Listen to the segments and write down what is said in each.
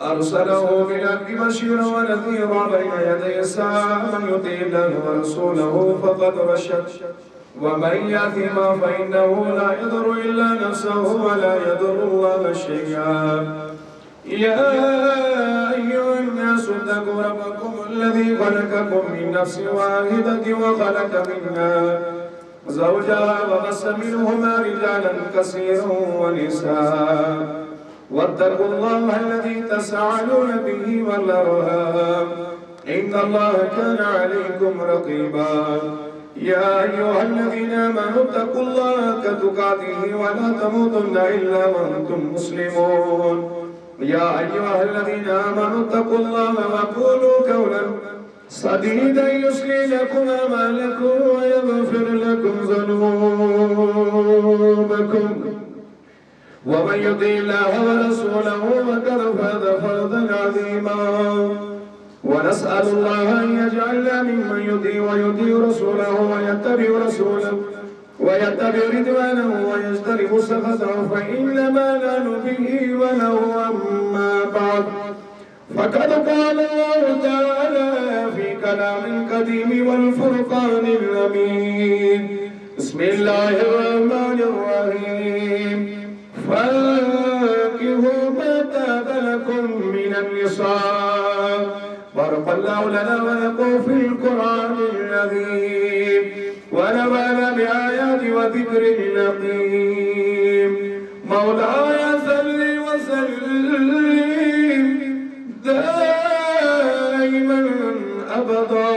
أرسله بالحق بشيرا ونذيرا بين يدي الساعة من يطع الله ورسوله فقد رشد ومن يأت ما فإنه لا يضر إلا نفسه ولا يضر الله شيئا يا أيها الناس اتقوا ربكم الذي خلقكم من نفس واحدة وخلق منها زوجها وبث منهما رجالا كثيرا ونساء واتقوا الله الذي تساءلون به والأرحام إن الله كان عليكم رقيبا يا أيها الذين آمنوا اتقوا الله حق تقاته ولا تموتن إلا وأنتم مسلمون يا أيها الذين آمنوا اتقوا الله وقولوا قولا سديدا يصلح لكم أعمالكم ويغفر لكم ذنوبكم ومن يطع الله ورسوله فقد فاز فوزا عظيما ونسأل الله أن يجعلنا ممن يطيع ويطيع رسوله ويتبع رضوانه ويجتنب سخطه فإنما نحن به وله. أما بعد فقد قال الله تعالى في كلام القديم والفرقان الأمين بسم الله الرحمن الرحيم فانكحوا ما طاب لكم من النساء بارك الله لنا ولكم في القرآن العظيم ونفعنا بآيات وذكر الحكيم مولاي صل وسلم دائما أبدا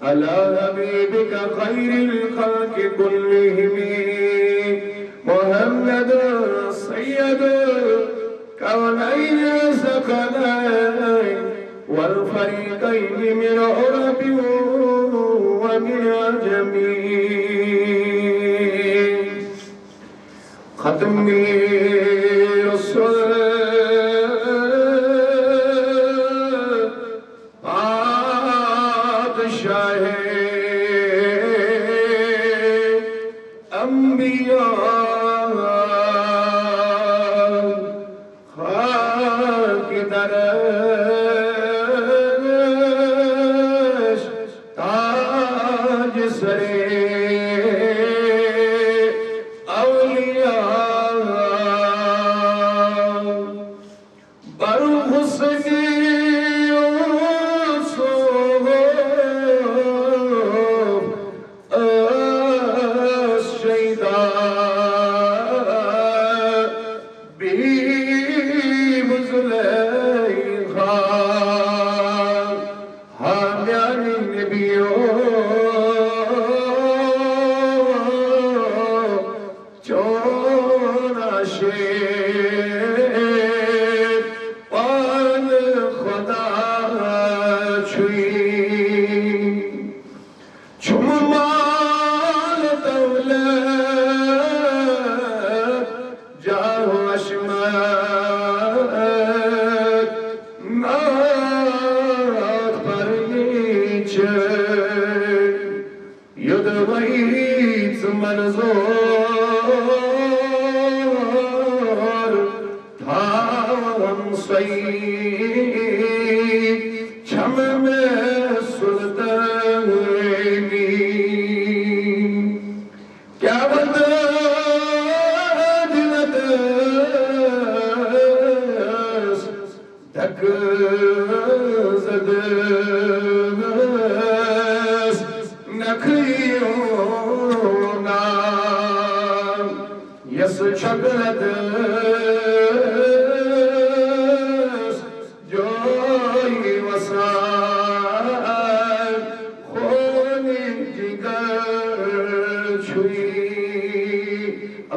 على حبيبك خير الخلق كلهم محمد سيد كونين ثقلين والفريقين من عرب ومن عجم ختم رسول بادشاہ انبیاء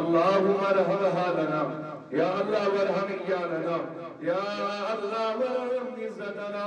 اللهم ارحمها لنا يا الله وارحم إيالنا يا الله وارحم عزتنا